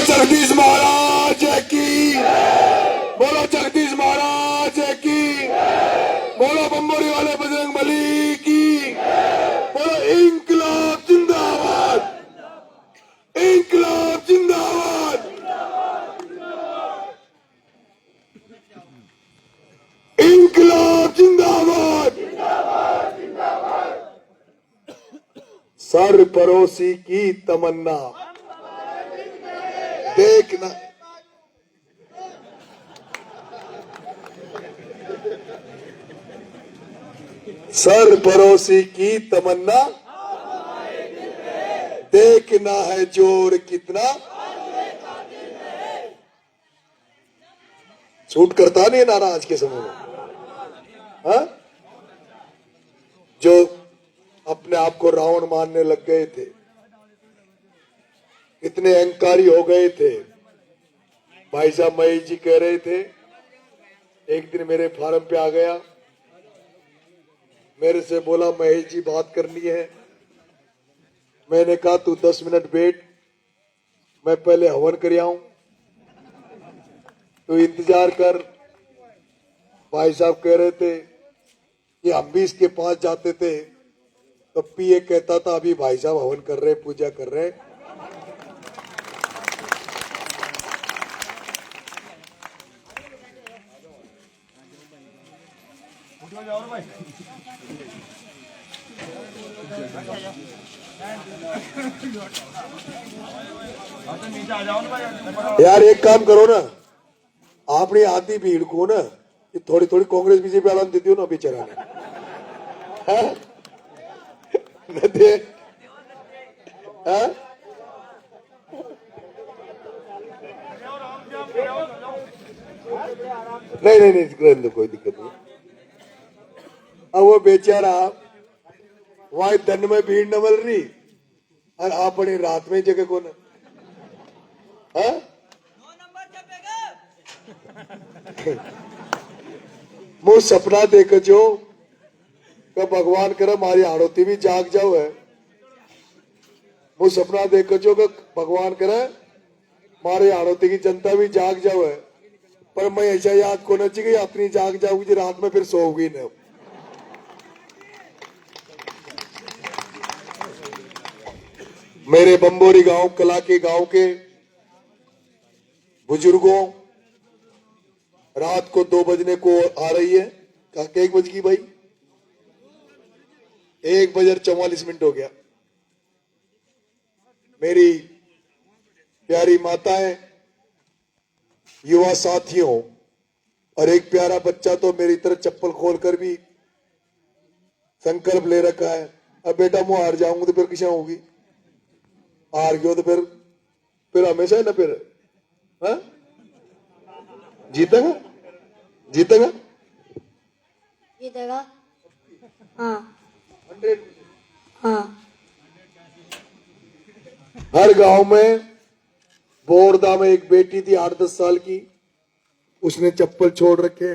जगदीश महाराज की, बोलो जगदीश महाराज की, बोलो बम्बोरी वाले बजरंग बली की, बोलो इंकलाब जिंदाबाद, इंकलाब जिंदाबाद, इंकलाब जिंदाबाद। सरपरोसी की तमन्ना देखना, सरपरोसी की तमन्ना देखना है जोर कितना। सूट करता नहीं है नारा आज के समय में, हाँ? जो अपने आप को रावण मानने लग गए थे, इतने अहंकारी हो गए थे। भाई साहब महेश जी कह रहे थे, एक दिन मेरे फार्म पे आ गया, मेरे से बोला महेश जी बात करनी है। मैंने कहा तू 10 मिनट बैठ, मैं पहले हवन कर आऊं, तो इंतजार कर। भाई साहब कह रहे थे कि हम भी इसके पास जाते थे तो पीए कहता था अभी भाई साहब हवन कर रहे, पूजा कर रहे। यार एक काम करो ना, अपनी आधी भीड़ को ना थोड़ी थोड़ी कांग्रेस बीजेपी वाला देती हो ना बेचारा न दे, नहीं नहीं नहीं, कोई दिक्कत नहीं। अब वो बेचारा वहां धन में भीड़ न मिल रही और अपनी रात में जगह को ना, मुझ सपना देख जो कि भगवान करे मारी हाड़ोती भी जाग जाओ है। मुझ सपना देख जो कि भगवान करे मारे हाड़ोती की जनता भी जाग जाओ है। पर मैं ऐसा याद को न चाहिए अपनी जाग जाऊंगी रात में फिर सोऊंगी न। मेरे बम्बोरी गांव कला के गांव के बुजुर्गों रात को 2 बजने को आ रही है, कहा 1 बज गई भाई, 1:44 हो गया। मेरी प्यारी माताएं, युवा साथियों और एक प्यारा बच्चा तो मेरी तरह चप्पल खोलकर भी संकल्प ले रखा है, अब बेटा मैं हार जाऊंगा तो फिर किसा होगी, हार गयो तो फिर हमेशा है ना, फिर हाँ? जीतेगा जीतेगा जीतेगा, हाँ हाँ। हर गांव में बोरदा में एक बेटी थी 8-10 साल की, उसने चप्पल छोड़ रखे।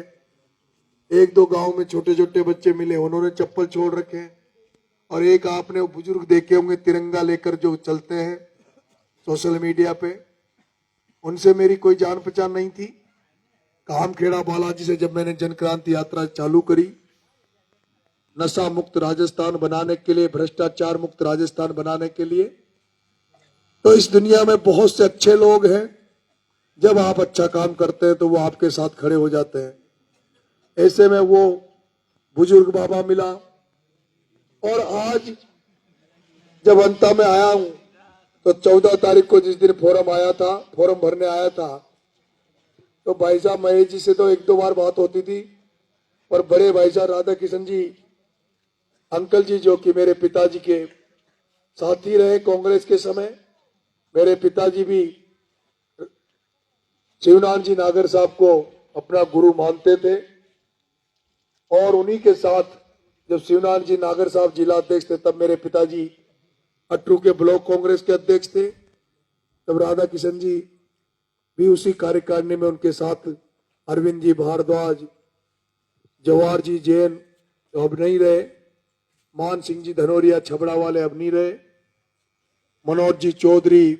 1-2 गांव में छोटे छोटे बच्चे मिले, उन्होंने चप्पल छोड़ रखे। और एक आपने बुजुर्ग देखे होंगे तिरंगा लेकर जो चलते हैं सोशल मीडिया पे, उनसे मेरी कोई जान पहचान नहीं थी। कामखेड़ा बालाजी से जब मैंने जनक्रांति यात्रा चालू करी, नशा मुक्त राजस्थान बनाने के लिए, भ्रष्टाचार मुक्त राजस्थान बनाने के लिए, तो इस दुनिया में बहुत से अच्छे लोग हैं, जब आप अच्छा काम करते हैं तो वो आपके साथ खड़े हो जाते हैं। ऐसे में वो बुजुर्ग बाबा मिला और आज जब अंता में आया हूं तो 14 तारीख को जिस दिन फोरम आया था, फोरम भरने आया था, तो भाई साहब महेश जी से तो 1-2 बार बात होती थी, और बड़े भाई साहब राधा किशन जी अंकल जी जो कि मेरे पिताजी के साथी रहे कांग्रेस के समय, मेरे पिताजी भी शिवनारायण जी नागर साहब को अपना गुरु मानते थे, और उन्हीं के साथ जब शिवनारायण जी नागर साहब जिला अध्यक्ष थे तब मेरे पिताजी अटरू के ब्लॉक कांग्रेस के अध्यक्ष थे, तब राधा किशन जी भी उसी कार्यकारिणी में उनके साथ, अरविंद जी भारद्वाज, जवाहर जी जैन तो अब नहीं रहे, मान सिंह जी धनोरिया छबड़ा वाले अब नहीं रहे, मनोज जी चौधरी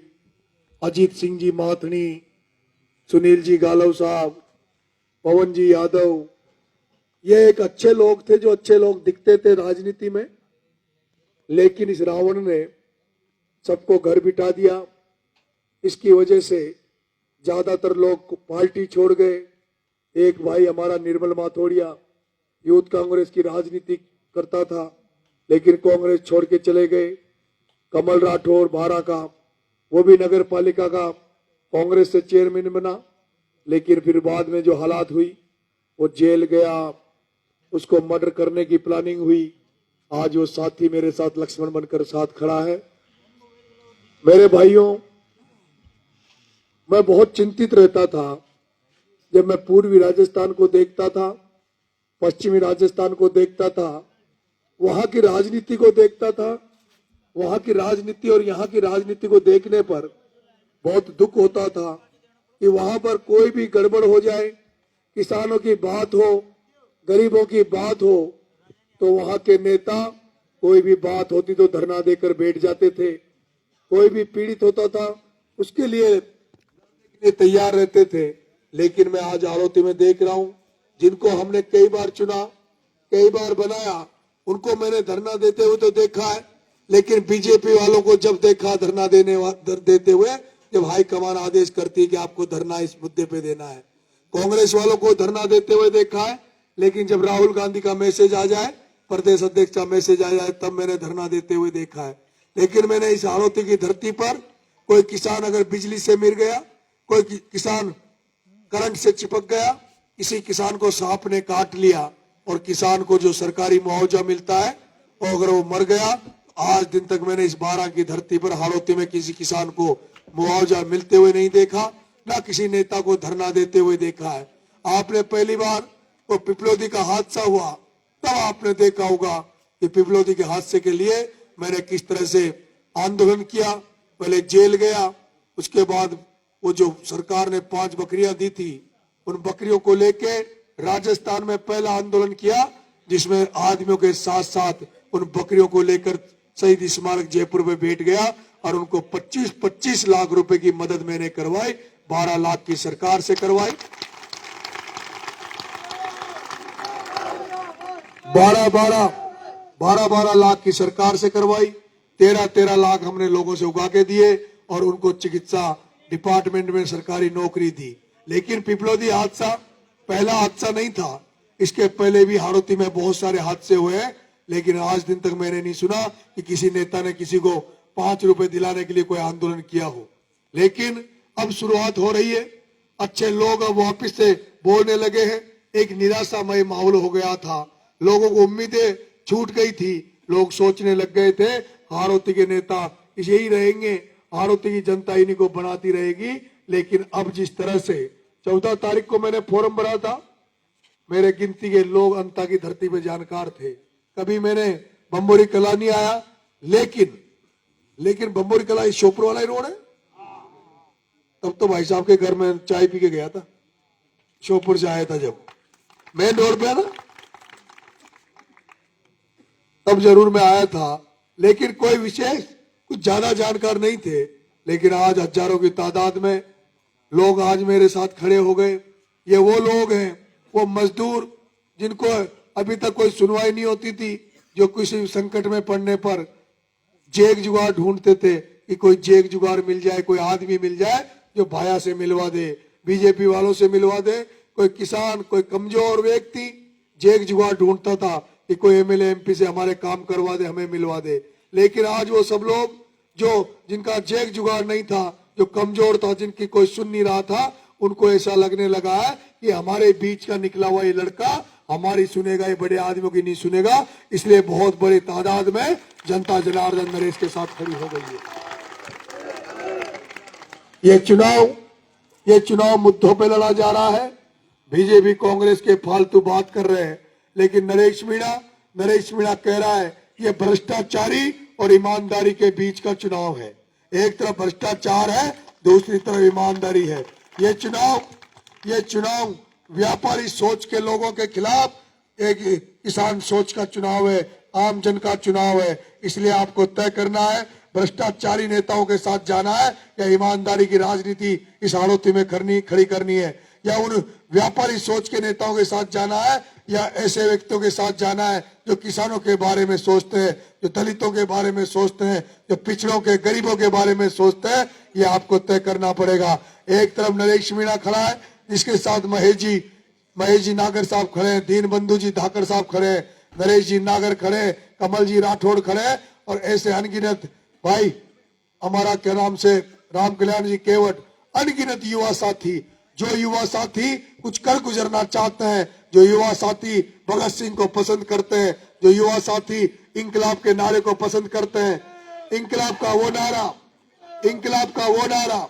अजीत सिंह जी माथनी, सुनील जी गालव साहब, पवन जी यादव, ये एक अच्छे लोग थे, जो अच्छे लोग दिखते थे राजनीति में। लेकिन इस रावण ने सबको घर बिठा दिया। इसकी वजह से ज्यादातर लोग पार्टी छोड़ गए। एक भाई हमारा निर्मल माथोड़िया यूथ कांग्रेस की राजनीति करता था, लेकिन कांग्रेस छोड़ के चले गए। कमल राठौर बारा का, वो भी नगर पालिका का कांग्रेस से चेयरमैन बना, लेकिन फिर बाद में जो हालात हुई, वो जेल गया, उसको मर्डर करने की प्लानिंग हुई। आज वो साथी मेरे साथ लक्ष्मण बनकर साथ खड़ा है। मेरे भाइयों, मैं बहुत चिंतित रहता था जब मैं पूर्वी राजस्थान को देखता था, पश्चिमी राजस्थान को देखता था, वहां की राजनीति को देखता था। वहां की राजनीति और यहाँ की राजनीति को देखने पर बहुत दुख होता था कि वहां पर कोई भी गड़बड़ हो जाए, किसानों की बात हो, गरीबों की बात हो, तो वहां के नेता कोई भी बात होती तो धरना देकर बैठ जाते थे। कोई भी पीड़ित होता था उसके लिए तैयार रहते थे। लेकिन मैं आज आड़ोती में देख रहा हूं, जिनको हमने कई बार चुना, कई बार बनाया, उनको मैंने धरना देते हुए तो देखा है। लेकिन बीजेपी वालों को जब देखा धरना देते हुए, जब हाईकमान आदेश करती है कि आपको धरना इस मुद्दे पे देना है। कांग्रेस वालों को धरना देते हुए देखा है, लेकिन जब राहुल गांधी का मैसेज आ जाए, प्रदेश अध्यक्ष का मैसेज आ जाए, तब मैंने धरना देते हुए देखा है। लेकिन मैंने इस आड़ोती की धरती पर कोई किसान अगर बिजली से मिल गया, कोई किसान करंट से चिपक गया, किसी किसान को सांप ने काट लिया और किसान को जो सरकारी मुआवजा मिलता है, और अगर वो मर गया, आज दिन तक मैंने इस बारां की धरती पर हाड़ौती में किसी किसान को मुआवजा मिलते हुए नहीं देखा, ना किसी नेता को धरना देते हुए देखा है। आपने पहली बार वो पिपलोदी का हादसा हुआ, तब आपने देखा होगा कि पिपलोदी के हादसे के लिए मैंने किस तरह से आंदोलन किया। पहले जेल गया, उसके बाद वो जो सरकार ने 5 बकरियां दी थी, उन बकरियों को लेके राजस्थान में पहला आंदोलन किया, जिसमें आदमियों के साथ साथ उन बकरियों को लेकर शहीद स्मारक जयपुर में बैठ गया और उनको 25-25 लाख रुपए की मदद मैंने करवाई, 12 लाख की सरकार से करवाई, 12 लाख की सरकार से करवाई, 13 लाख हमने लोगों से उगा के दिए और उनको चिकित्सा डिपार्टमेंट में सरकारी नौकरी दी। लेकिन पिपलोदी हादसा पहला हादसा नहीं था, इसके पहले भी हाड़ौती में बहुत सारे हादसे हुए हैं, लेकिन आज दिन तक मैंने नहीं सुना कि किसी नेता ने किसी को 5 रुपए दिलाने के लिए कोई आंदोलन किया हो। लेकिन अब शुरुआत हो रही है, अच्छे लोग अब वापिस से बोलने लगे हैं। एक निराशामय माहौल हो गया था, लोगों को उम्मीदें छूट गई थी, लोग सोचने लग गए थे हाड़ौती के नेता यही रहेंगे, हाड़ौती की जनता इन्हीं को बनाती रहेगी। लेकिन अब जिस तरह से 14 तारीख को मैंने फोरम भरा था, मेरे गिनती के लोग अंता की धरती पे जानकार थे। कभी मैंने बम्बोरी कला नहीं आया, लेकिन बम्बोरी कला इस शोपुर वाला ही रोड है। तब तो भाई साहब के घर में चाय पी के गया था, शोपुर से आया था जब मेन रोड पे ना, तब जरूर मैं आया था। लेकिन कोई विशेष कुछ ज्यादा जानकार नहीं थे। लेकिन आज हजारों की तादाद में लोग आज मेरे साथ खड़े हो गए। ये वो लोग हैं, वो मजदूर जिनको अभी तक कोई सुनवाई नहीं होती थी, जो किसी संकट में पड़ने पर जेग जुगाड़ ढूंढते थे कि कोई जेग जुगाड़ मिल जाए, कोई आदमी मिल जाए जो भाया से मिलवा दे, बीजेपी वालों से मिलवा दे। कोई किसान, कोई कमजोर व्यक्ति जेग जुगाड़ ढूंढता था कि कोई एमएलए एमपी से हमारे काम करवा दे, हमें मिलवा दे। लेकिन आज वो सब लोग जो जिनका जेग जुगाड़ नहीं था, जो कमजोर था, जिनकी कोई सुन नहीं रहा था, उनको ऐसा लगने लगा है कि हमारे बीच का निकला हुआ ये लड़का हमारी सुनेगा, ये बड़े आदमियों की नहीं सुनेगा। इसलिए बहुत बड़ी तादाद में जनता जनार्दन नरेश के साथ खड़ी हो गई है। ये चुनाव मुद्दों पे लड़ा जा रहा है। बीजेपी कांग्रेस के फालतू बात कर रहे हैं, लेकिन नरेश मीणा कह रहा है ये भ्रष्टाचारी और ईमानदारी के बीच का चुनाव है। एक तरफ भ्रष्टाचार है, दूसरी तरफ ईमानदारी है। ये चुनाव व्यापारी सोच के लोगों के खिलाफ एक किसान सोच का चुनाव है, आम जन का चुनाव है। इसलिए आपको तय करना है भ्रष्टाचारी नेताओं के साथ जाना है या ईमानदारी की राजनीति इस हाड़ौती में खड़ी करनी है, या उन व्यापारी सोच के नेताओं के साथ जाना है या ऐसे व्यक्तियों के साथ जाना है जो किसानों के बारे में सोचते हैं, जो दलितों के बारे में सोचते हैं, जो पिछड़ों के गरीबों के बारे में सोचते हैं। ये आपको तय करना पड़ेगा। एक तरफ नरेश मीणा खड़ा है, जिसके साथ महेश जी नागर साहब खड़े हैं, दीन बंधु जी धाकर साहब खड़े हैं, नरेश जी नागर खड़े हैं, कमल जी राठौड़ खड़े हैं, और ऐसे अनगिनत भाई हमारा क्या नाम से राम कल्याण जी केवट, अनगिनत युवा साथी, जो युवा साथी कुछ कर गुजरना चाहते हैं, जो युवा साथी भगत सिंह को पसंद करते हैं, जो युवा साथी इंकलाब के नारे को पसंद करते हैं। इंकलाब का वो नारा, इंकलाब का वो नारा,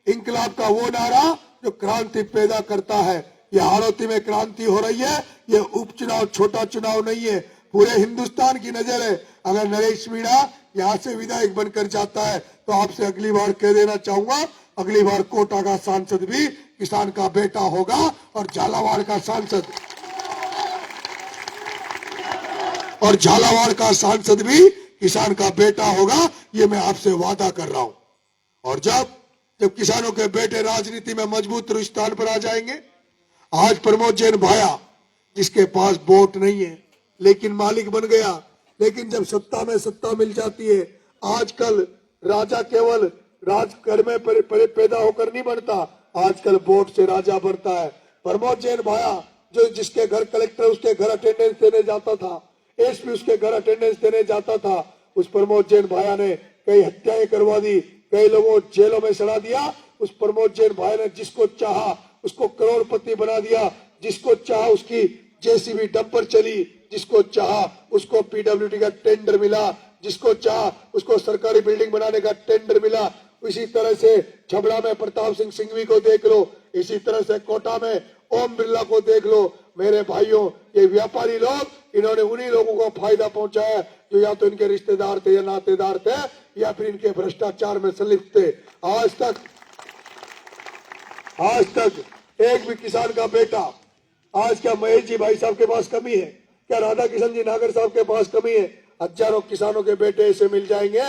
इंकलाब का वो नारा जो क्रांति पैदा करता है। ये हाड़ौती में क्रांति हो रही है, ये उपचुनाव छोटा चुनाव नहीं है, पूरे हिंदुस्तान की नजर है। अगर नरेश मीणा यहाँ से विधायक बनकर जाता है तो आपसे अगली बार कह देना चाहूंगा, अगली बार कोटा का सांसद भी किसान का बेटा होगा और झालावाड़ का सांसद भी किसान का बेटा होगा। ये मैं आपसे वादा कर रहा हूं। और जब किसानों के बेटे राजनीति में मजबूत स्थान पर आ जाएंगे, आज प्रमोद जैन भाया जिसके पास वोट नहीं है लेकिन मालिक बन गया, लेकिन जब सत्ता मिल जाती है, आजकल राजा केवल राजघर में पैदा होकर नहीं बनता, आजकल वोट से राजा बनता है। प्रमोद जैन भाया जो जिसके घर कलेक्टर उसके घर अटेंडेंस देने जाता था, एसपी उसके घर अटेंडेंस देने जाता था, उस प्रमोद जैन भाया ने कई हत्याएं करवा दी, कई लोगों को जेलों में सड़ा दिया। उस प्रमोद जैन भाई ने जिसको चाहा उसको करोड़पति बना दिया, जिसको चाहा उसकी जेसीबी डंपर चली, जिसको चाहा उसको पीडब्ल्यूडी का टेंडर मिला, जिसको चाहा उसको सरकारी बिल्डिंग बनाने का टेंडर मिला। इसी तरह से छबड़ा में प्रताप सिंह सिंघवी को देख लो, इसी तरह से कोटा में ओम बिरला को देख लो। मेरे भाइयों, ये व्यापारी लोग, इन्होंने उन्हीं लोगों को फायदा पहुंचाया जो या तो इनके रिश्तेदार थे या नातेदार थे या फिर इनके भ्रष्टाचार में संलिप्त थे। आज तक एक भी किसान का बेटा, आज क्या महेश जी भाई साहब के पास कमी है, क्या राधा किशन जी नागर साहब के पास कमी है? हजारों किसानों के बेटे ऐसे मिल जाएंगे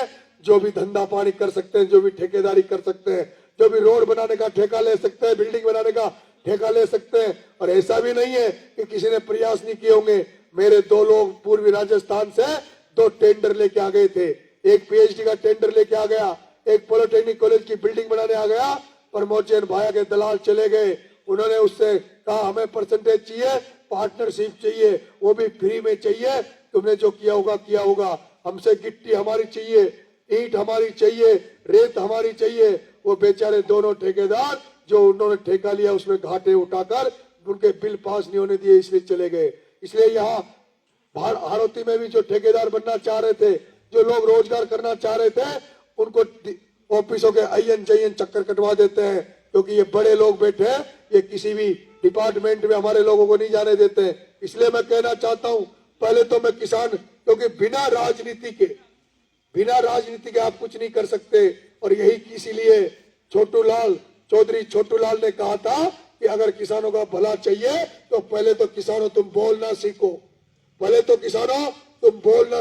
जो भी धंधा पानी कर सकते हैं, जो भी ठेकेदारी कर सकते हैं, जो भी रोड बनाने का ठेका ले सकते हैं, बिल्डिंग बनाने का ठेका ले सकते हैं। और ऐसा भी नहीं है कि किसी ने प्रयास नहीं किए होंगे। मेरे दो लोग पूर्वी राजस्थान से 2 टेंडर लेके आ गए थे, एक पीएचडी का टेंडर लेके आ गया, एक पॉलिटेक्निक कॉलेज की बिल्डिंग बनाने आ गया। प्रमोद जैन भाया के दलाल चले गए, उन्होंने उससे कहा हमें परसेंटेज चाहिए, पार्टनरशिप चाहिए, वो भी फ्री में चाहिए, तुमने जो किया होगा, हमसे गिट्टी हमारी चाहिए, ईंट हमारी चाहिए, रेत हमारी चाहिए। वो बेचारे दोनों ठेकेदार जो उन्होंने ठेका लिया उसमें घाटे उठाकर उनके बिल पास नहीं होने दिए, इसलिए चले गए। इसलिए यहाँ हाड़ौती में भी जो ठेकेदार बनना चाह रहे थे, जो लोग रोजगार करना चाह रहे थे, उनको ऑफिसों के अयन जयन चक्कर कटवा देते हैं, क्योंकि ये बड़े लोग बैठे हैं, ये किसी भी डिपार्टमेंट में हमारे लोगों को नहीं जाने देते। इसलिए मैं कहना चाहता हूं, पहले तो मैं किसान, क्योंकि बिना राजनीति के आप कुछ नहीं कर सकते। और यही इसीलिए चौधरी छोटू लाल ने कहा था कि अगर किसानों का भला चाहिए तो पहले तो किसानों तुम बोलना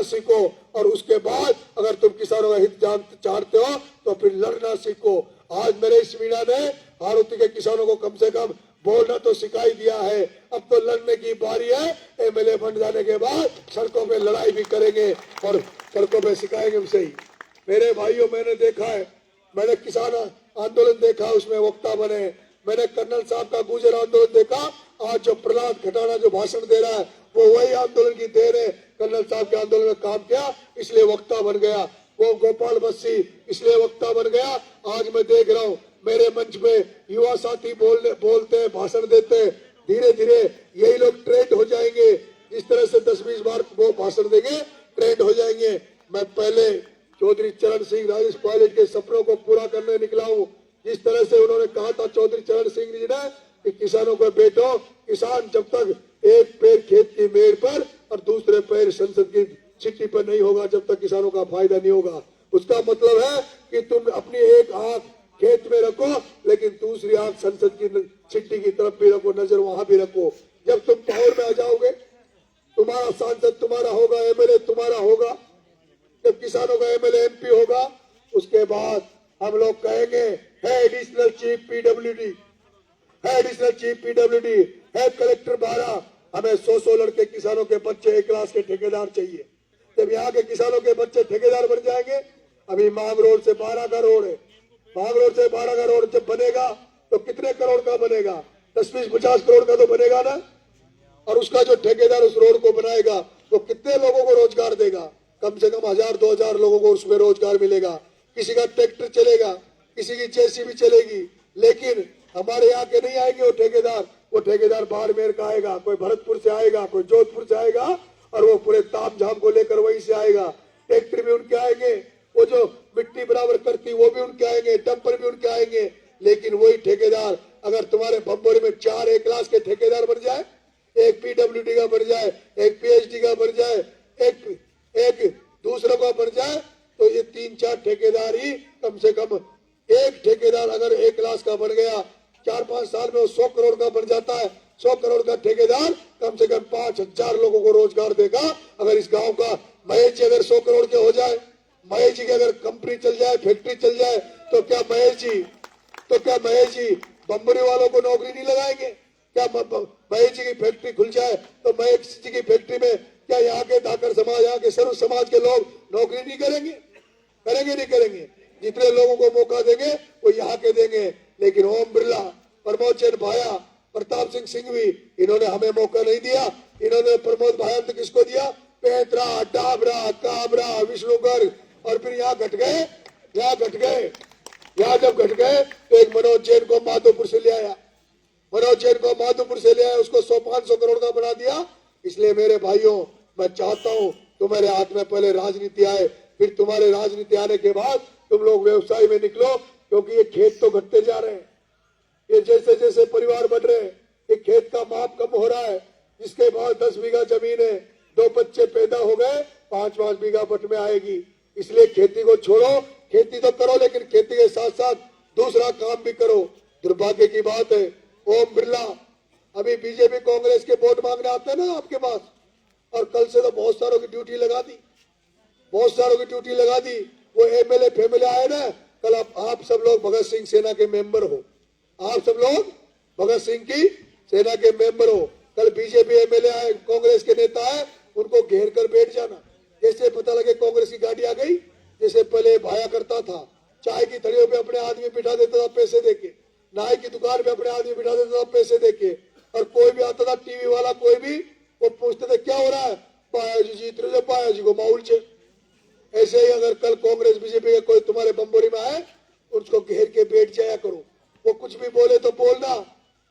सीखो, और उसके बाद अगर तुम किसानों का हित चाहते हो तो फिर लड़ना सीखो। आज नरेश मीणा ने हाड़ौती के किसानों को कम से कम बोलना तो सिखाई दिया है, अब तो लड़ने की बारी है। एमएलए बन जाने के बाद सड़कों पे लड़ाई भी करेंगे और सड़कों पे सिखाएंगे भी सही। मेरे भाइयों, मैंने देखा है, मैंने किसान आंदोलन देखा, उसमें वक्ता बने, मैंने कर्नल साहब का गुजर आंदोलन देखा। आज जो प्रहलाद खटाना जो भाषण दे रहा है वो वही आंदोलन की देर है, कर्नल साहब के आंदोलन में काम किया इसलिए वक्ता बन गया। वो गोपाल बस्सी इसलिए वक्ता बन गया। आज मैं देख रहा हूँ मेरे मंच में युवा साथी बोलते हैं, भाषण देते हैं, धीरे धीरे यही लोग ट्रेंड हो जाएंगे। जिस तरह से 10-20 बार वो भाषण देंगे ट्रेंड हो जाएंगे। मैं पहले चौधरी चरण सिंह राजेश पायलट के सपनों को पूरा करने निकला हूँ। जिस तरह से उन्होंने कहा था चौधरी चरण सिंह जी ने कि किसानों को बेटो, किसान जब तक एक पैर खेत की मेड़ पर और दूसरे पैर संसद की चिट्ठी पर नहीं होगा, जब तक किसानों का फायदा नहीं होगा। उसका मतलब है कि तुम अपनी एक आंख खेत में रखो लेकिन दूसरी आंख संसद की चिट्ठी की तरफ भी रखो, नजर वहां भी रखो। जब तुम पावर में आ जाओगे, तुम्हारा सांसद तुम्हारा होगा, एमएलए तुम्हारा होगा, जब किसानों का एमएलए एमपी होगा चीफ पीडब्ल्यूडी है, एडिशनल चीफ पीडब्ल्यूडी है, कलेक्टर 12। हमें 100 लड़के किसानों के बच्चे 1 क्लास के ठेकेदार चाहिए। जब यहाँ के किसानों के बच्चे ठेकेदार बन जाएंगे, अभी मांग रोड से 12 का रोड है, मांग रोड से 12 का रोड जब बनेगा तो कितने करोड़ का बनेगा? 10-20-50 करोड़ का तो बनेगा ना। और उसका जो ठेकेदार उस रोड को बनाएगा वो कितने लोगों को रोजगार देगा? कम से कम 1000-2000 लोगों को उसमें रोजगार मिलेगा। किसी का ट्रैक्टर चलेगा, किसी की जेसीबी चलेगी, लेकिन हमारे यहाँ के नहीं आएंगे वो ठेकेदार बाड़मेर का आएगा, कोई भरतपुर से आएगा, कोई जोधपुर से आएगा, और वो पूरे ताम झाम को लेकर वहीं से आएगा। ट्रैक्टर भी उनके आएंगे, वो जो मिट्टी बराबर करती वो भी उनके आएंगे, डंपर भी उनके आएंगे। लेकिन वही ठेकेदार अगर तुम्हारे बम्बोरी में 4 1 क्लास के ठेकेदार बन जाए, एक पीडब्ल्यूडी का बन जाए, एक पीएचडी का बन जाए, एक दूसरों का बन जाए, तो ये 3-4 ठेकेदार ही कम से कम, एक ठेकेदार अगर 1 क्लास का बन गया 4-5 साल में वो 100 करोड़ का बन जाता है। 100 करोड़ का ठेकेदार कम से कम 5000 लोगों को रोजगार देगा। अगर इस गांव का महेश जी अगर 100 करोड़ के हो जाए, महेश जी की अगर कंपनी चल जाए, फैक्ट्री चल जाए, तो क्या महेश जी बम्बरी वालों को नौकरी नहीं लगाएंगे? क्या महेश जी की फैक्ट्री खुल जाए तो महेश जी की फैक्ट्री में क्या यहाँ के धाकर समाज, यहाँ के सर्व समाज के लोग नौकरी नहीं करेंगे? नहीं करेंगे। जितने लोगों को मौका देंगे वो यहाँ के देंगे। लेकिन ओम बिरला, प्रमोद चंद भाया, प्रताप सिंह सिंघवी, इन्होंने हमें मौका नहीं दिया। इन्होंने प्रमोद भाया तो किसको दिया? पेत्रा, डाबरा, काबरा, विष्णुगढ़, और फिर यहाँ घट गए। यहाँ जब घट गए तो एक मनोज जैन को माधोपुर से ले आया, उसको 100-500 करोड़ का बना दिया। इसलिए मेरे भाइयों, मैं चाहता हूँ तुम्हारे हाथ में पहले राजनीति आए, फिर तुम्हारे राजनीति आने के बाद तुम लोग व्यवसाय में निकलो, क्योंकि ये खेत तो घटते जा रहे हैं। ये जैसे जैसे परिवार बढ़ रहे हैं, ये खेत का माप कम हो रहा है। जिसके बाद 10 बीघा जमीन है, 2 बच्चे पैदा हो गए, 5-5 बीघा बट में आएगी। इसलिए खेती को छोड़ो, खेती तो करो, लेकिन खेती के साथ साथ दूसरा काम भी करो। दुर्भाग्य की बात है, ओम बिरला अभी बीजेपी कांग्रेस के वोट मांगने आते हैं ना आपके पास, और कल से तो बहुत सारों की ड्यूटी लगा दी। वो एमएलए फैमिली आए ना, कल आप सब लोग भगत सिंह सेना के मेंबर हो, कल बीजेपी एमएलए आए, कांग्रेस के नेता आए, उनको घेर कर बैठ जाना। जैसे पता लगे कांग्रेस की गाड़ी आ गई, जैसे पहले भाया करता था, चाय की थड़ियों पे अपने आदमी बिठा देता था पैसे देके, नाई की दुकान पे अपने आदमी बिठा देता था पैसे देके, और कोई भी आता था टीवी वाला, कोई भी, वो पूछते थे क्या हो रहा है? पाया जी जीत रहे, पाया जी को माहौल छे। ऐसे ही अगर कल कांग्रेस बीजेपी का कोई तुम्हारे बम्बोरी में आए, उसको घेर के बैठ जाया करो। वो कुछ भी बोले तो बोलना,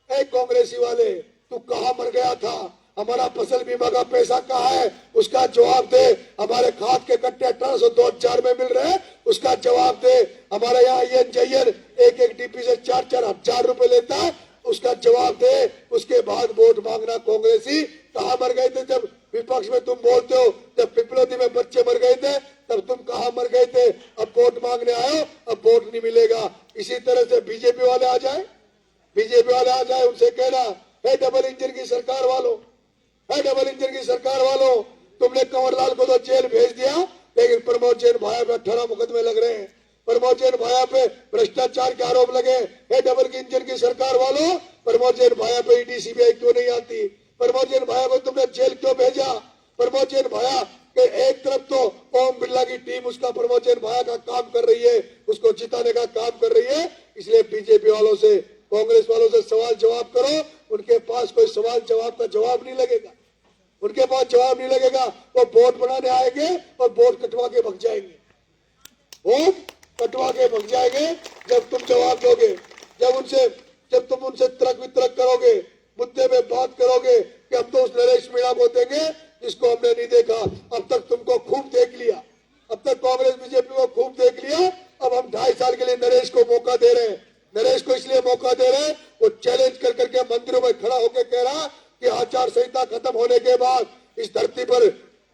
ए कांग्रेसी वाले, तू कहाँ मर गया था? हमारा फसल बीमा का पैसा कहाँ है? उसका जवाब दे। हमारे खाद के कट्टे 1802 में मिल रहे हैं, उसका जवाब दे। हमारे यहाँ जयन एक डीपी से 4-4 हजार रुपए लेता है, उसका जवाब दे। उसके बाद वोट मांगना कांग्रेसी। कहाँ मर गए थे जब विपक्ष में तुम बोलते हो? जब पिपलोदी में बच्चे मर गए थे तब तुम कहाँ मर गए थे? अब वोट मांगने आए, अब वोट नहीं मिलेगा। इसी तरह से बीजेपी वाले आ जाए, उनसे कहना, है डबल इंजन की सरकार वालों, तुमने कंवरलाल को तो जेल भेज दिया, लेकिन प्रमोद जैन भाया पे 18 मुकदमे लग रहे हैं। प्रमोद जैन भाया पे भ्रष्टाचार के आरोप लगे। है डबल इंजन की सरकार वालों, प्रमोद जैन भाया पे ईडी सीबीआई क्यों नहीं आती? प्रमोद जैन भाया को तुमने जेल क्यों भेजा? प्रमोद जैन भाया के एक तरफ तो ओम बिरला की टीम उसका प्रमोद जैन भाया का काम कर रही है, उसको जिताने का काम कर रही है। इसलिए बीजेपी वालों से, कांग्रेस वालों से सवाल जवाब करो। उनके पास कोई सवाल जवाब का जवाब नहीं लगेगा, वो वोट बनाने आएंगे और वोट कटवा के भग जाएंगे। जब तुम जवाब दोगे, जब तुम उनसे तर्क वितर्क करोगे, मुद्दे में बात करोगे कि हम तो उस नरेश मीणा को देंगे जिसको हमने नहीं देखा। अब तक तुमको खूब देख लिया, अब तक कांग्रेस बीजेपी को खूब देख लिया। अब हम 2.5 साल के लिए नरेश को मौका दे रहे हैं। नरेश को इसलिए मौका दे रहे हैं, वो चैलेंज कर करके मंदिरों में खड़ा होकर कह रहा कि आचार संहिता खत्म होने के बाद इस धरती पर,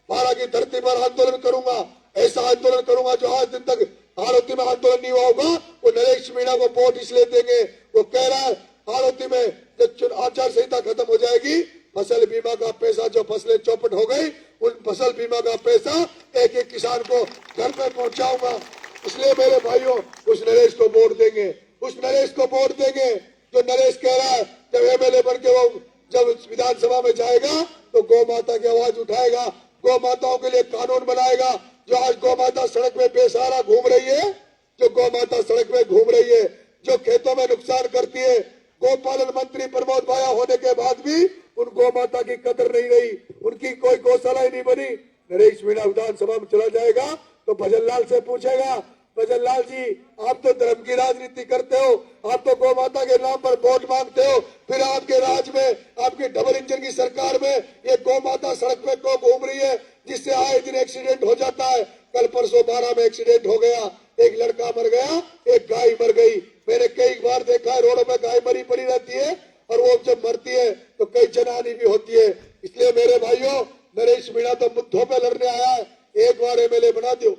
12 की धरती पर आंदोलन करूंगा, ऐसा आंदोलन करूंगा जो आज दिन तक हाड़ौती में आंदोलन नहीं हुआ होगा। वो नरेश मीणा को वोट इसलिए देंगे, वो कह रहा है हाड़ौती में जब आचार संहिता खत्म हो जाएगी, फसल बीमा का पैसा, जो फसलें चौपट हो गई, उन फसल बीमा का पैसा एक एक किसान को घर पे पहुंचाऊंगा। इसलिए मेरे भाइयों, उस नरेश को वोट देंगे। उस नरेश को वोट देंगे जो नरेश कह रहा है जब एमएलए बन के वो जब विधानसभा में जाएगा तो गौ माता की आवाज उठाएगा, गौ माताओं के लिए कानून बनाएगा। जो आज गौ माता सड़क में बेसहारा घूम रही है, जो गौ माता सड़क में घूम रही है, जो खेतों में नुकसान करती है, गौपालन मंत्री प्रमोद भाया होने के बाद भी उन गौ माता की कदर नहीं रही, उनकी कोई गौशाला ही नहीं बनी। नरेश मीणा विधानसभा में चला जाएगा तो भजन लाल से पूछेगा, भजन लाल जी आप तो धर्म की राजनीति करते हो, आप तो गौ माता के नाम पर वोट मांगते हो, फिर आपके राज में आपकी डबल इंजन की सरकार में ये गौ माता सड़क में क्यों घूम रही है, जिससे आए दिन एक्सीडेंट हो जाता है। कल परसों 12 में एक्सीडेंट हो गया, एक लड़का मर गया, एक गाय मर गई। मैंने कई बार देखा है रोडों में गाय मरी पड़ी रहती है और वो जब मरती है तो कई जनहानि भी होती है। इसलिए मेरे भाइयों, नरेश मीणा तो मुद्दों पे लड़ने आया है, एक बार एमएलए बना दो,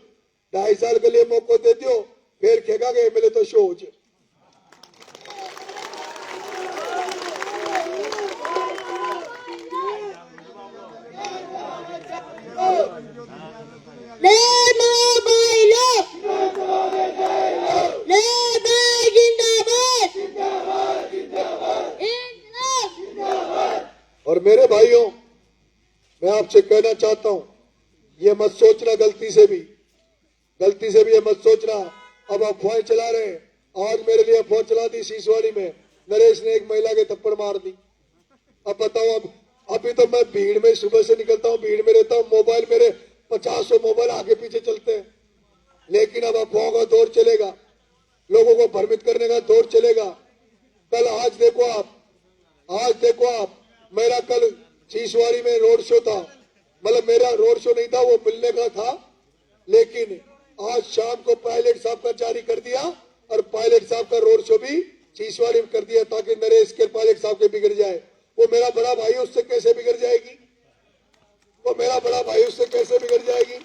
2.5 साल के लिए मौका दे दो, फिर खेगा एमएलए तो शो हो जाए। और मेरे भाइयों, मैं आपसे कहना चाहता हूं, ये मत सोचना गलती से भी ये मत सोचना अब अफवाहें चला रहे हैं। आज मेरे लिए अफवाह चला दी सीसवाड़ी में, नरेश ने एक महिला के थप्पड़ मार दी। अब बताओ, अब अभी तो मैं भीड़ में सुबह से निकलता हूँ, भीड़ में रहता हूँ, मोबाइल मेरे 50 मोबाइल आगे पीछे चलते हैं, लेकिन अब अफवाहों का दौर चलेगा, लोगों को भ्रमित करने का दौर चलेगा। कल आज देखो आप, मेरा कल सीसवाड़ी में रोड शो था, मतलब मेरा रोड शो नहीं था, वो मिलने का था, लेकिन आज शाम को पायलट साहब का जारी कर दिया और पायलट साहब का रोड शो भी सीसवाड़ी में कर दिया ताकि नरेश के पायलट साहब के बिगड़ जाए। वो मेरा बड़ा भाई, उससे कैसे बिगड़ जाएगी? वो मेरा बड़ा भाई, उससे कैसे बिगड़ जाएगी?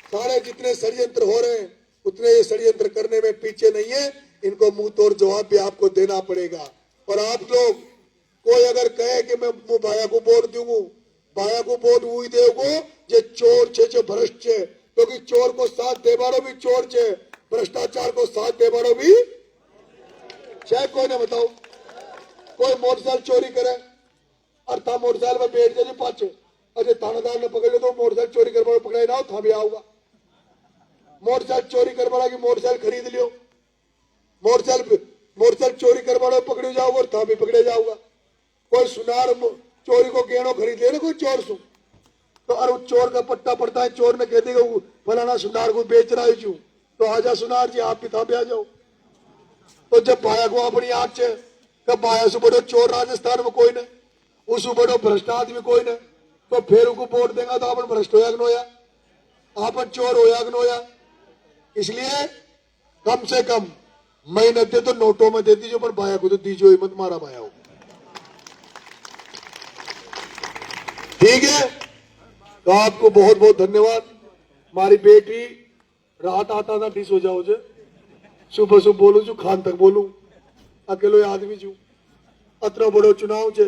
सारे जितने षड्यंत्र हो रहे हैं उतने ये षड्यंत्र करने में पीछे नहीं है, इनको मुंह तोड़ जवाब भी आपको देना पड़ेगा। और आप लोग कोई अगर कहे कि मैं भाया को वोट दूंगा, भाया को वोट हुई देगो जे चोर छे, जो भ्रष्ट छे, क्योंकि चोर को साथ देवारो भी चोर छे, भ्रष्टाचार को साथ देवारो भी चाहे। कोई ना बताओ, कोई मोटरसाइकिल चोरी करे और था मोटरसाइकिल में बैठ जाए पाछे, अरे थानेदार ने पकड़ तो मोटरसाइकिल चोरी करवा पकड़ाई ना हो, था भी आऊंगा। मोटरसाइकिल चोरी करवा की मोटरसाइकिल खरीद लियो, मोटरसाइकिल चोरी करवा पकड़े जाओगे और था भी पकड़े जाओगा। कोई सुनार चोरी को गहनों खरीद ले ना कोई चोर सु, तो अरे चोर का पट्टा पड़ता है, चोर ने कह देगा फलाना सुनार को बेच रहा है, तो आजा सुनार जी आप भी था भी आ जाओ। तो जब भाया को अपनी आंख से कब भाया से बड़ो चोर राजस्थान में कोई न, उस बड़ो भ्रष्ट आदमी कोई न, तो फिर उनको वोट देगा तो अपन भ्रष्ट होया न होया, आपन चोर होया न होया। इसलिए कम से कम मेहनत दे तो नोटों में दे दीजिए, पर भाया को तो दीजिए ही मत, मारा भाया हो। ठीक है, तो आपको बहुत बहुत धन्यवाद। हमारी बेटी रात आता था डिस हो जाओ जे, सुबह सुबह बोलू छू, खान तक बोलू, अकेलो आदमी छू, अतरो बड़ो चुनाव छे,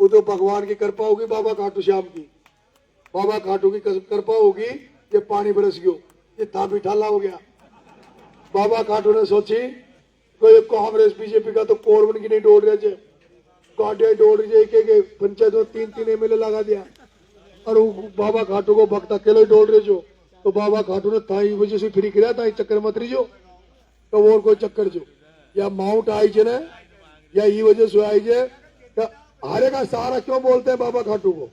वो तो भगवान की कृपा होगी, बाबा खाटू श्याम की, बाबा खाटू की कृपा होगी। ये पानी बरस गयो, ये था भी ठाला हो गया। बाबा खाटू ने सोची कोई कांग्रेस बीजेपी का तो कोरबन की नहीं डोल रहे थे, गाड़ियां डोल रही है, पंचायत में 3-3 एमएलए लगा दिया और बाबा खाटू को भक्त अकेले डोल रहे जो, तो बाबा खाटू ने थाई वजह से फ्री किया था, चक्कर मत रही जो, तो और कोई चक्कर जो या माउंट आई जे ने या ये वजह से आई जे, हारे का सहारा क्यों बोलते हैं बाबा खाटू को?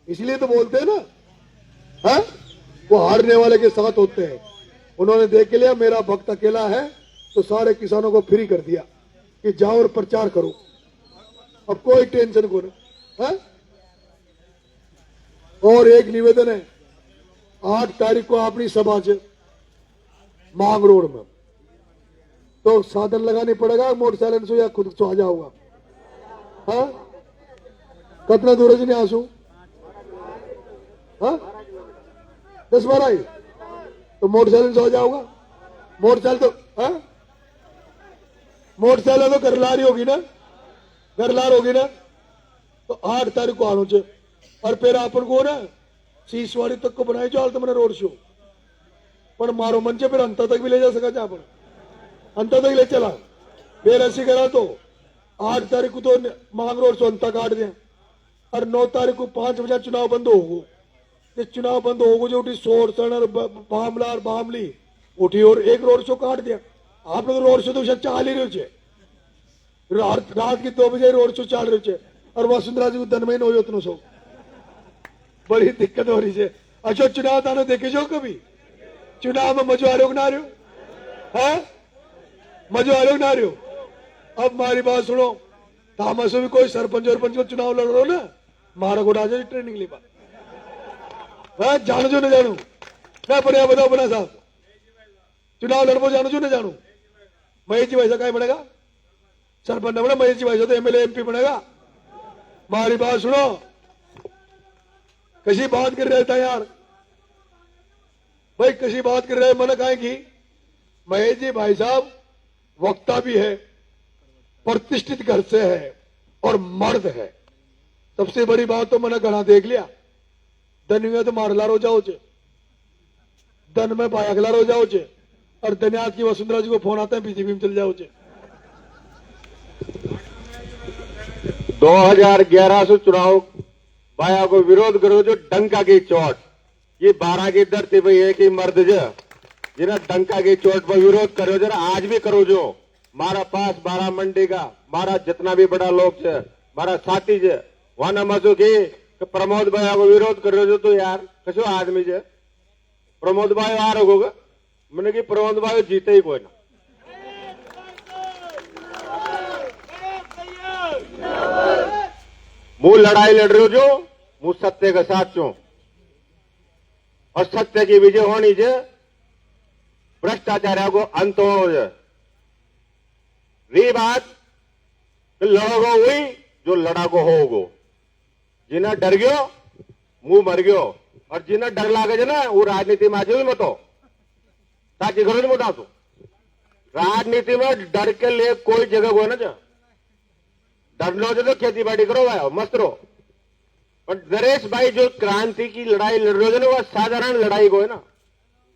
इसलिए तो बोलते हैं ना, है वो हारने वाले के साथ होते हैं। उन्होंने देख लिया मेरा भक्त अकेला है, तो सारे किसानों को फ्री कर दिया कि जाओ और प्रचार करो, अब कोई टेंशन को नहीं है। और एक निवेदन है, 8 तारीख को अपनी सभा से मांग रोड में, तो साधन लगानी पड़ेगा मोटरसाइकिल से या खुद से आ जाऊंगा? हाँ, कितना दूर से नहीं आंसू? हाँ, 10-12 ही तो मोटरसाइकिल से हो जाऊंगा। मोटरसाइकिल तो हाँ, मोटरसाइकिल तो गरलारी होगी ना, गरलार होगी ना, तो 8 तारीख को आनो चाहिए। और फिर अपन को ना सीसवाड़ी तक को बनाई जो तो मैंने रोड शो, पर मारो मन से फिर अंत तक भी ले जा सका, अपन अंत तक ले चला फिर ऐसे करा तो 8 तारीख को तो मांग रोड सोनता काट दिया और 9 तारीख को 5 बजे चुनाव बंद होगो। चुनाव बंद होगो जो उठी सोर सनर बामला और बामली उठी और एक रोड शो काट दिया। आप लोग रोड शो तो चाल ही रहे छे, रात की 2 बजे रोड शो चाल रहे छे और वसुंधरा जी को दन में हो उतनो सो बड़ी दिक्कत हो रही है। अच्छा चुनाव ताने देखे जो कभी चुनाव में मजो आ रहे हो ना रहे हो है, मजो आ रहे हो ना रहे हो। अब हमारी बात सुनो, थामा से भी कोई सरपंच को चुनाव लड़ रहे हो ना, मारा को डाल ट्रेनिंग ली बात जानो जो ना जानू ना बढ़िया बताओ बना साहब, चुनाव लड़बो जानो जो ना जानू। महेश जी वैसा कहीं बनेगा सरपंच बना, महेश जी वैसा तो एमएलए एमपी बनेगा। हमारी बात सुनो, कशी बात कर रहे था यार भाई, कशी बात कर रहे हैं। मैंने कहा कि महेश जी भाई साहब वक्ता भी है, प्रतिष्ठित घर से है और मर्द है। सबसे बड़ी बात तो मैंने घना देख लिया, धन में तो मारला रो जाओ चे, धन में पायागला रो जाओ चे और धन्याद की वसुंधरा जी को फोन आता है बीजेपी में चल जाओ चे। 2011 से चुनाव भाया को विरोध करो जो डंका की चोट, ये 12 की धरती पे है कि मर्द जिन्हें डंका की चोट पर विरोध करो जरा आज भी करो। जो मारा पास 12 मंडी का मारा जितना भी बड़ा लोग है मारा साथी है वहां न मजो की प्रमोद भाई को विरोध करो जो तो यार कसो आदमी है प्रमोद भाई आ रहोगा मैंने कि प्रमोद भाई जीते ही कोई ना। मुंह लड़ाई लड़ रहे हो जो मुंह सत्य के साथ चो और सत्य की विजय होनी चाहिए, भ्रष्टाचार को अंत हो जाए। री बात लड़ोगो हुई जो लड़ा को होगो, जिन्हें डर गयो मुंह मर गयो और जिन्हें डर लागे ना वो राजनीति में आज भी मतो ताकि घरों में तो राजनीति में डर के लिए कोई जगह हो ना, डर लो जो तो खेती बाड़ी करो भाई मस्त रहो। और नरेश भाई जो क्रांति की लड़ाई लड़ रहे हो ना वह साधारण लड़ाई को है ना,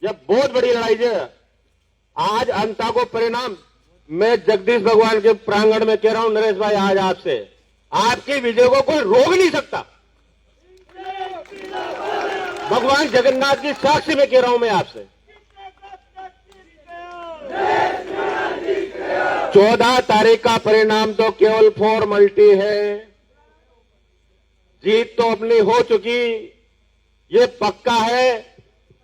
यह बहुत बड़ी लड़ाई है। आज अंता को परिणाम मैं जगदीश भगवान के प्रांगण में कह रहा हूं नरेश भाई, आज आपसे आपकी विजय को कोई रोक नहीं सकता। भगवान जगन्नाथ की साक्षी में कह रहा हूं मैं आपसे। 14 तारीख का परिणाम तो केवल फॉर्मेलिटी है, जीत तो अपनी हो चुकी ये पक्का है।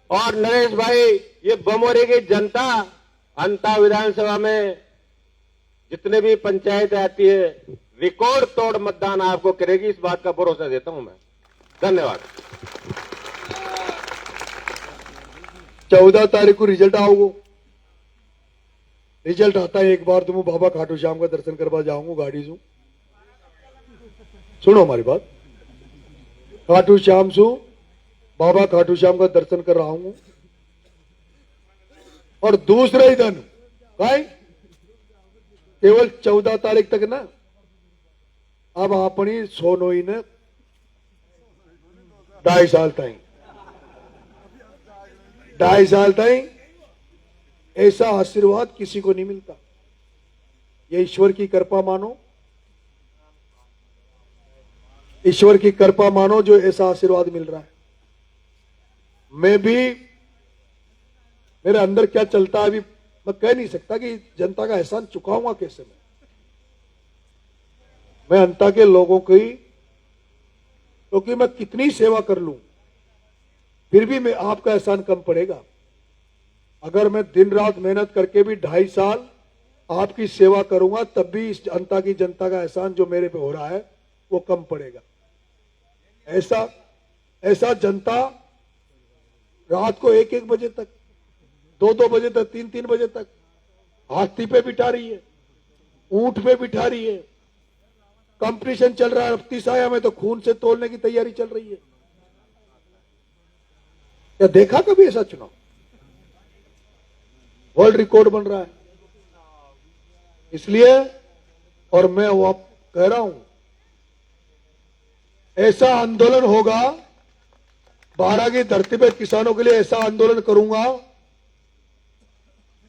और नरेश भाई ये बमोरी की जनता अंता विधानसभा में जितने भी पंचायतें आती है रिकॉर्ड तोड़ मतदान आपको करेगी, इस बात का भरोसा देता हूं मैं। धन्यवाद। 14 तारीख को रिजल्ट आओगे, रिजल्ट आता है एक बार तो मैं बाबा खाटू श्याम का दर्शन करवा जाऊंगा गाड़ी से। सुनो हमारी बात, खाटू श्याम से बाबा खाटू श्याम का दर्शन कर रहा हूं और दूसरे ही दिन भाई केवल 14 तारीख तक ना अब अपनी सोनोई ने 2.5 साल ताई 2.5 साल ताई ऐसा आशीर्वाद किसी को नहीं मिलता। ये ईश्वर की कृपा मानो, ईश्वर की कृपा मानो जो ऐसा आशीर्वाद मिल रहा है। मैं भी मेरे अंदर क्या चलता है अभी मैं कह नहीं सकता कि जनता का एहसान चुकाऊंगा कैसे। मैं अंता के लोगों की क्योंकि मैं कितनी सेवा कर लूं फिर भी मैं आपका एहसान कम पड़ेगा। अगर मैं दिन रात मेहनत करके भी 2.5 साल आपकी सेवा करूंगा तब भी इस अंता की जनता का एहसान जो मेरे पे हो रहा है वो कम पड़ेगा। ऐसा जनता रात को 1-1 बजे तक 2-2 बजे तक 3-3 बजे तक हाथी पे बिठा रही है, ऊंट पे बिठा रही है। कंपटीशन चल रहा है, अब तिसाया में तो खून से तोलने की तैयारी चल रही है। क्या देखा कभी ऐसा चुनाव? वर्ल्ड रिकॉर्ड बन रहा है। इसलिए और मैं वो कह रहा हूं ऐसा आंदोलन होगा 12 की धरती पे किसानों के लिए, ऐसा आंदोलन करूंगा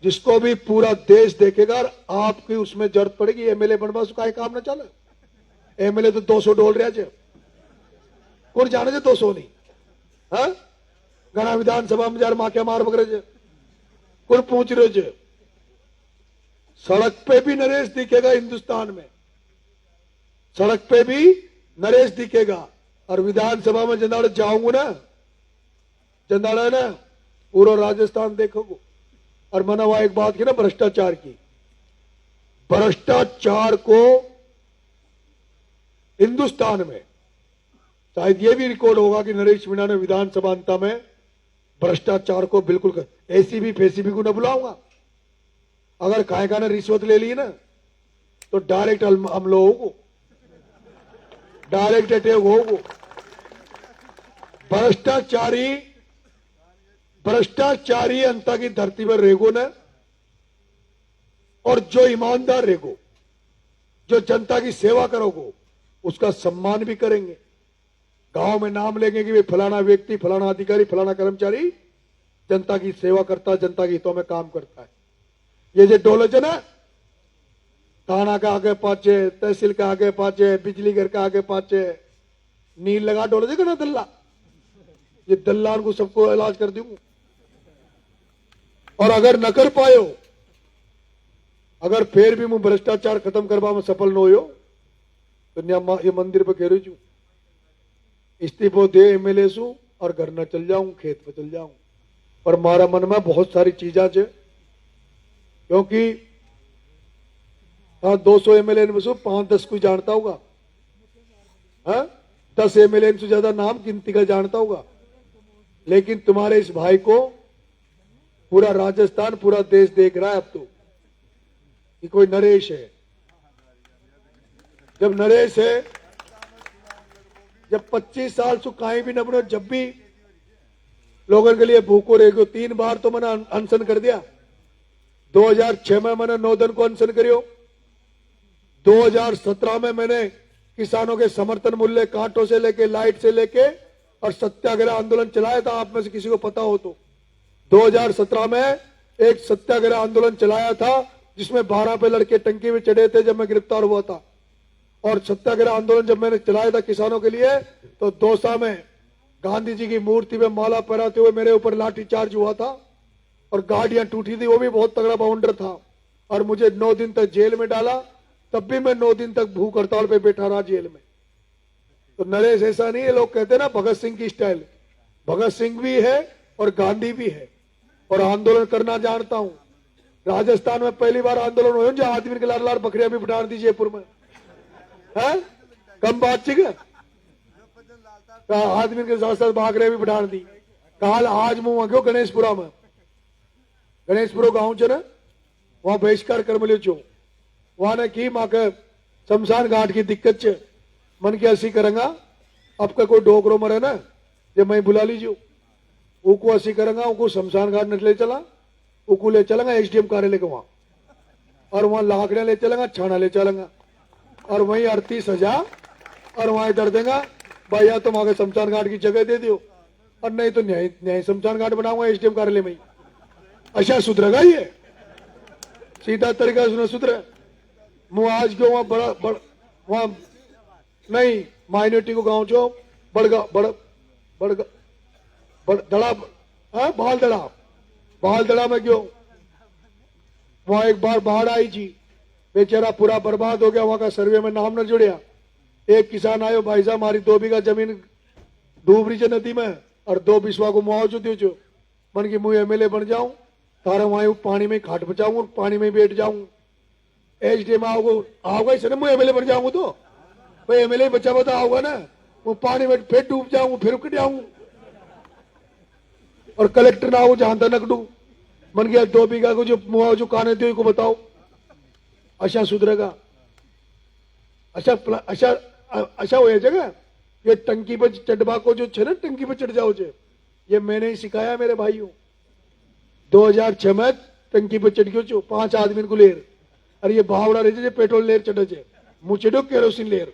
जिसको भी पूरा देश देखेगा और आपकी उसमें जरूरत पड़ेगी एमएलए बनवा, उसका काम ना चले। एमएलए तो 200 डोल रहा है, कौन जाने जे 200 नहीं। हाँ, घना विधानसभा में जार माक्या मार पकड़े जे, कौन पूछ रहे जे। सड़क पे भी नरेश दिखेगा हिंदुस्तान में, सड़क पे भी नरेश दिखेगा। और विधानसभा में जंदाड़ जाऊंगा ना, जंदाड़ा है ना, पूरा राजस्थान देखोगे। और मैंने वहां एक बात की ना भ्रष्टाचार की, भ्रष्टाचार को हिंदुस्तान में शायद ये भी रिकॉर्ड होगा कि नरेश मीणा ने विधानसभा अंता में भ्रष्टाचार को बिल्कुल कर, एसीबी फेसीबी को न बुलाऊंगा। अगर कायका ने रिश्वत ले ली ना तो डायरेक्ट हमला होगा, डायरेक्ट अटैक होगा। भ्रष्टाचारी अंता की धरती पर रेगो न, और जो ईमानदार रेगो, जो जनता की सेवा करोगे उसका सम्मान भी करेंगे। गांव में नाम लेंगे कि वे फलाना व्यक्ति, फलाना अधिकारी, फलाना कर्मचारी जनता की सेवा करता है, जनता के हितों में काम करता है। ये जो डोले है ना, थाना का आगे पाचे, तहसील का आगे पाचे, बिजली घर का आगे पाचे, नील लगा डोले देगा ना दल्ला, ये दल्लान को सबको इलाज कर दूंगा। और अगर न कर पायो, अगर फिर भी मैं भ्रष्टाचार खत्म करवा में सफल न हो तो ये मंदिर पर कह रही छू, इस्तीफो दे एमएलए सू और घर न चल जाऊं, खेत पे चल जाऊं। पर मारा मन में बहुत सारी चीजा है, क्योंकि 200 एमएलए में से 5-10 को जानता होगा, 10 एमएलए से ज्यादा नाम गिनती का जानता होगा। लेकिन तुम्हारे इस भाई को पूरा राजस्थान, पूरा देश देख रहा है अब तो कि कोई नरेश है। जब नरेश है, जब 25 साल से कहीं भी न बनो, जब भी लोगों के लिए भूखो रहेगो। 3 बार तो मैंने अनशन कर दिया। 2006 में मैंने 9 दिन को अनशन करियो। 2017 में मैंने किसानों के समर्थन मूल्य कांटों से लेके, लाइट से लेके और सत्याग्रह आंदोलन चलाया था। आप में से किसी को पता हो तो 2017 में एक सत्याग्रह आंदोलन चलाया था जिसमें 12 पे लड़के टंकी में चढ़े थे जब मैं गिरफ्तार हुआ था। और सत्याग्रह आंदोलन जब मैंने चलाया था किसानों के लिए, तो दौसा में गांधी जी की मूर्ति में माला पहनाते हुए मेरे ऊपर लाठीचार्ज हुआ था और गाड़ियां टूटी थी। वो भी बहुत तगड़ा बाउंडर था और मुझे 9 दिन तक जेल में डाला। तब भी मैं 9 दिन तक भूख हड़ताल पे बैठा रहा जेल में। तो नरेश ऐसा नहीं है, लोग कहते हैं ना भगत सिंह की स्टाइल। भगत सिंह भी है और गांधी भी है और आंदोलन करना जानता हूं। राजस्थान में पहली बार आंदोलन हुए जो आदमी के लार बकरियां भी बिठार दी जयपुर में, है कम बात ठीक है। आदमी के साथ साथ बकरियां भी बिठार दी। काल आज मुंह गयो गणेशपुरा में, गणेशपुरो गांव छे ना, वहां बहिष्कार कर मिलो छो। वहां ने की मां के शमशान घाट की दिक्कत छे, मन के ऐसी करेंगा। अब का कोई डोकरो मरे ना, ये मैं बुला लीजिए, उनको ऐसी करेंगा, उनको शमशान घाट न ले चला, उनको ले चलेंगा एसडीएम कार्यालय के वहां, और वहां लाकड़ियां ले चलेंगा, छाना ले चलेंगा, और वहीं आरती सजा और वहां इधर देगा भाई, या तो वहां के शमशान घाट की जगह दे दियो और नहीं तो न्याय शमशान घाट बनाऊंगा एसडीएम कार्यालय में। अच्छा सुधरेगा ये, सीधा तरीका से सुधरे। मुंह आज क्यों वहां बड़ा वहां नहीं माइनॉरिटी को गांव छो बड़गा दड़ा, बाल दड़ा में क्यों वहां एक बार बाढ़ आई थी, बेचारा पूरा बर्बाद हो गया। वहां का सर्वे में नाम न जुड़िया। एक किसान आयो, भाई साहब हमारी 2 बीघा जमीन डूब रही है नदी में और 2 बिस्वा को मुआवजो दो जो। मन की मुझे एमएलए बन जाऊं, तारा वहां पानी में खाट बचाऊं और पानी में बैठ जाऊं। एचडीएम आओगा इसे ना, मैं एमएलए बन जाऊंगा तो भाई एमएलए बचा बता आओगा ना, वो पानी में फिर डूब जाऊं, फिर उठ जाऊं और कलेक्टर ना हो जहां तक डू। मन गया 2 बीघा को जो मुआवजो काने दो को बताओ, अच्छा सुधरेगा। अच्छा हो जगह ये टंकी पर चढ़वा को जो ना, टंकी पर चढ़ जाओ जे, ये मैंने ही सिखाया मेरे भाइयों। 2006 में टंकी पर चढ़ गयो 5 आदमी को लेर, अरे ये भावड़ा रहे पेट्रोल लेर चढ़े जे, मुँह चढ़ो केरोसिन लेर।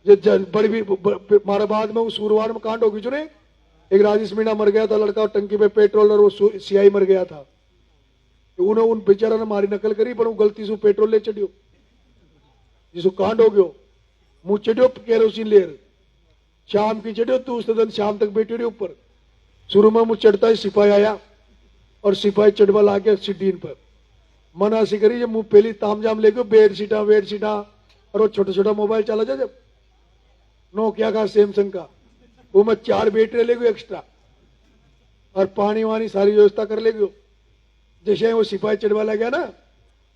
ये बड़ी मारा बाद में शुरुआत में कांड होगी जो ने, एक राजेश मीणा मर गया था लड़का, टंकी पे पेट्रोल और वो सीआई मर गया था। तो उन्हें उन बेचारा ने मारी नकल करी पर वो गलती से पेट्रोल ले चढ़ियो जिसको कांड हो गयो मुंह चढ़ियो केरोसिन लेर शाम की चढ़ियो तो उस दिन शाम तक बैठी रही ऊपर शुरू में मुझ चढ़ता है सिपाही आया और सिपाही चढ़वा ला के सीढ़ीन पर मना सी करी मुंह पहली तामझाम ले गयो बेड सीटा और वो छोटा छोटा मोबाइल चला जा जब नोकिया का सैमसंग का वो मैं 4 बैटरी ले गयो एक्स्ट्रा और पानी वानी सारी व्यवस्था कर ले गयो जैसे वो सिपाही चढ़वा ला गया ना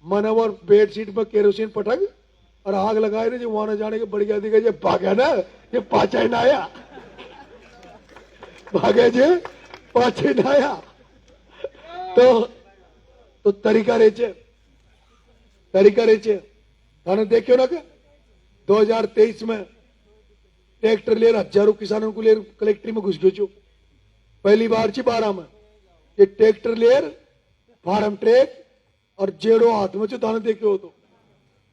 मन और बेड सीट पर केरोसिन पटक और आग लगाए ना जो वहां न जाने के बढ़िया दिखा ये भागा ना ये पाचा ना आया भागे जे पाचे ना आया तो तरीका रेचे थाने देखियो ना क्या 2023 में ट्रैक्टर ले हजारों किसानों को ले कलेक्ट्री में घुस गयो छो पहली बार ची 12 में ये ट्रैक्टर ले फार्म ट्रैक और जेड़ो हाथ में छो थाने देखियो तो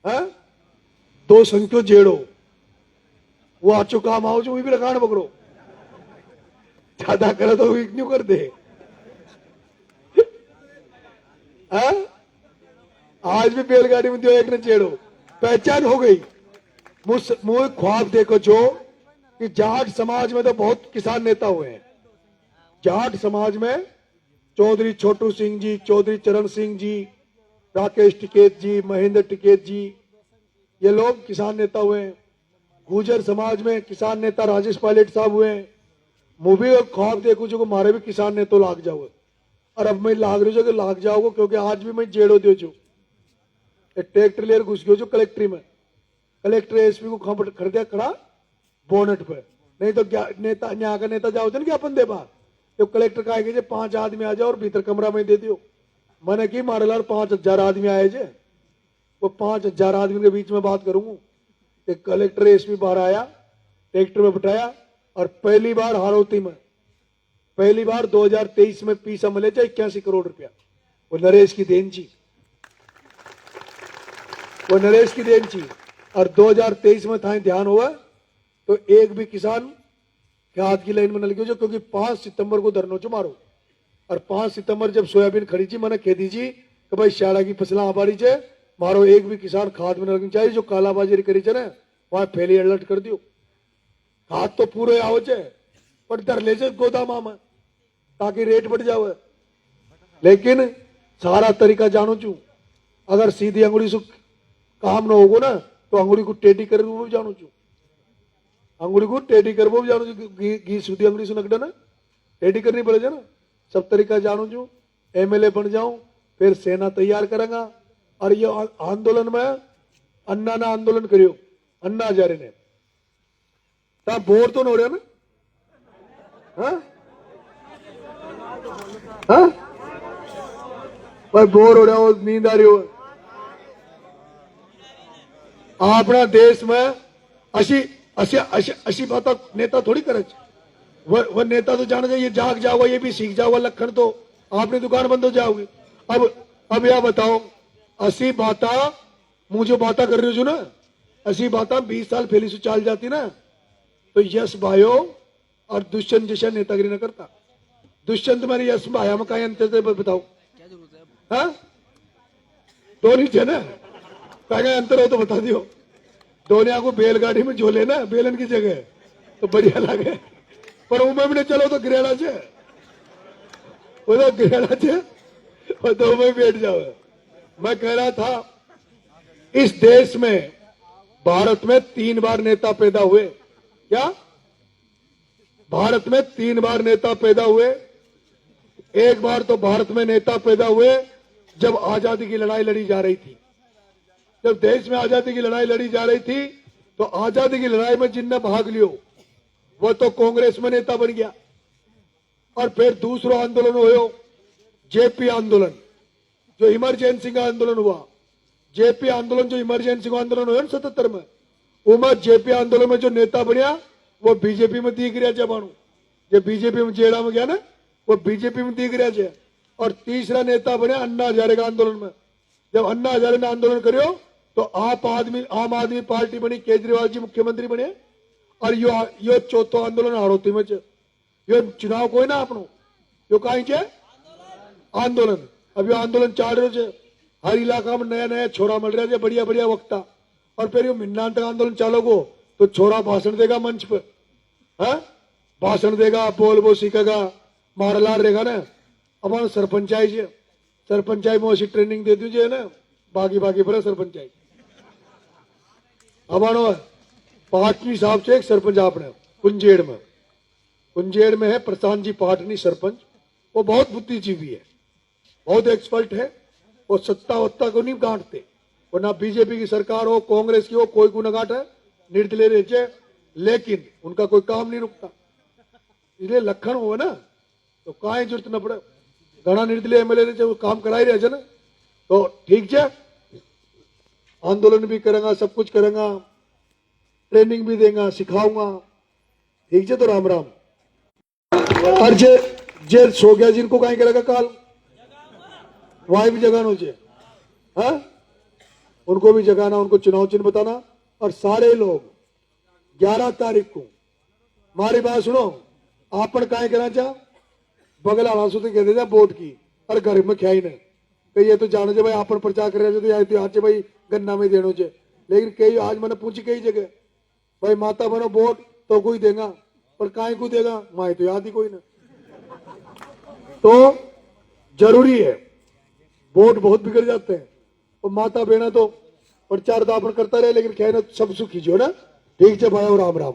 है 2 संख्यो जेड़ो वो आचो काम आओ जो भी लगान पकड़ो ज्यादा करे तो क्यों कर दे है? आज भी बैलगाड़ी में दियो एक ने चेड़ो पहचान हो गई मुझे ख्वाब देखो जो कि जाट समाज में तो बहुत किसान नेता हुए हैं जाट समाज में चौधरी छोटू सिंह जी चौधरी चरण सिंह जी राकेश टिकैत जी महेंद्र टिकैत जी ये लोग किसान नेता हुए हैं गुर्जर समाज में किसान नेता राजेश पायलट साहब हुए हैं मुझे और ख्वाब देखो जो मारे भी किसान नेता लाग जाओ और अब मैं लाग रही हूँ कि लाग जाओगे क्योंकि आज भी मैं जेड़ो दो जो ट्रैक्टर लेकर घुस गयो जो कलेक्ट्री में कलेक्टर एसपी को खरीदा खड़ा बोनट पे नहीं तो नेता यहाँ का नेता जाओ ना ज्ञापन दे बाहर तो कलेक्टर कहा कि 5 आदमी आ जाओ और भीतर कमरा में दे दियो मैंने की मारे लाल 5000 आदमी आए जे वो 5000 आदमी के बीच में बात करूंगा कलेक्टर एसपी बाहर आया ट्रैक्टर में बिठाया और पहली बार हारोती में पहली बार 2023 में पीसा मिले थे 81 करोड़ रुपया वो नरेश की देन थी और 2023 में था ध्यान हुआ तो एक भी किसान के हाथ की लाइन में न लगी जो क्योंकि 5 सितंबर को धरनो चो मारो और 5 सितंबर जब सोयाबीन खड़ी थी मैंने कह दीजिए कि भाई श्याड़ा की फसला आबाड़ी चे मारो एक भी किसान खाद में न लगनी चाहिए जो कालाबाजारी करी चे ना वहां फैली अलर्ट कर दियो खाद तो पूरे आओ चे पर धर ले गोदामा में ताकि रेट बढ़ जावे लेकिन सारा तरीका जानो चू अगर सीधी अंगुली से काम न होगो ना तो अंगुली को टेढ़ी कर वो भी जानो चू अंगुली को टेढ़ी कर वो भी जानो चू घी सीधी अंगुली से नकड़ा ना टेढ़ी करनी पड़ेगा ना सब तरीका जानो चू एमएलए बन जाऊं फिर सेना तैयार करेगा और ये आंदोलन में अन्ना ना आंदोलन करियो अन्ना हजारे ने तब बोर तो न हो रहा ना हाँ हाँ भाई बोर हो रहा हो नींद आ रही हो अपना देश में अशी बात नेता थोड़ी करे वह नेता तो जाना चाहिए जाग जाओगे ये भी सीख जाओगा लखन तो आपने दुकान बंद हो जाओगी अब यह बताओ असी बाता मुझे बाता कर रही हूँ ना असी बाता 20 साल पहले से चाल जाती ना तो यश भाइयों और दुष्यंत जैसा नेतागिरी न करता दुष्यंत मेरे यश भाया में कहीं अंतर बताओ हाँ दोनों थे ना कहीं अंतर हो तो बता दियो दोनों को बैलगाड़ी में झोले ना बेलन की जगह तो बढ़िया लगे पर उम्र में चलो तो गिरेड़ा छे वो तो गिरेड़ा छे और दो में बैठ जाओ मैं कह रहा था इस देश में भारत में 3 बार नेता पैदा हुए क्या भारत में 3 बार नेता पैदा हुए एक बार तो भारत में नेता पैदा हुए जब आजादी की लड़ाई लड़ी जा रही थी जब देश में आजादी की लड़ाई लड़ी जा रही थी तो आजादी की लड़ाई में जिनने भाग लियो वो तो कांग्रेस में नेता बन गया और फिर दूसरा आंदोलन हुआ जेपी आंदोलन जो इमरजेंसी का आंदोलन हुआ जेपी आंदोलन जो इमरजेंसी का आंदोलन हुआ 77 में उमर जेपी आंदोलन में जो नेता बनया वो बीजेपी में दिख रहा जबानू जो बीजेपी में जेड़ा में गया ना वो बीजेपी में दिख रहा है और तीसरा नेता बने अन्ना हजारे का आंदोलन में जब अन्ना हजारे ने आंदोलन करियो तो आम आदमी पार्टी बनी केजरीवाल जी मुख्यमंत्री बने और यो चौथो आंदोलन हाड़ौती में यो चुनाव कोई ना अपनो यो कहीं आंदोलन अभी आंदोलन चाल रहे छे, हर इलाका में नया नया छोरा मिल रहा है, बढ़िया बढ़िया वक्ता। और फिर ये मिन्नान तक आंदोलन चालोगो तो छोरा भाषण देगा मंच पर, है भाषण देगा, बोल वो सीखेगा, मारलार रहेगा ना। अब सरपंचाई है, सरपंचाई में ऐसी ट्रेनिंग दे दीजिए ना, बाकी बाकी पर सरपंचाई। अब पाटनी साहब से एक सरपंच आपने कुंजेड़ में है प्रशांत जी पाटनी सरपंच। वो बहुत बुद्धिजीवी है, बहुत एक्सपर्ट है। वो सत्ता वत्ता को नहीं गांठते, वो ना बीजेपी की सरकार हो, कांग्रेस की हो, कोई को न गांठे, निर्दलीय रहे, लेकिन उनका कोई काम नहीं रुकता। इसलिए लखन हो ना तो कहीं जरूरत न पड़े, घना निर्दलीय एमएलए रहे वो काम कराई रहे ना। तो ठीक है, आंदोलन भी करेंगा, सब कुछ करेंगा, ट्रेनिंग भी देगा, सिखाऊंगा, ठीक है। तो राम राम। और जे सो गया जिनको कहीं करेगा काल, वहां भी जगाना चाहिए, हाँ उनको भी जगाना, उनको चुनाव चिन्ह बताना। और सारे लोग 11 तारीख को हमारी बात सुनो, आपन कहीं करना चाह बगल आना सुते कह देना वोट की, और घर में ख्याई नहीं कही ये तो जानो जे भाई आपन प्रचार कर रहे थे, तो आज भाई गन्ना में देनो चे। लेकिन कई आज मैंने पूछी कई जगह भाई माता बनो वोट तो कोई देगा, पर काय को देगा माए तो याद ही कोई ना। तो जरूरी है, वोट बहुत बिगड़ जाते हैं। और माता बहना तो प्रचार तो अपन करता रहे, लेकिन कहना सब सुखी जो ना। ठीक है भाई, राम राम।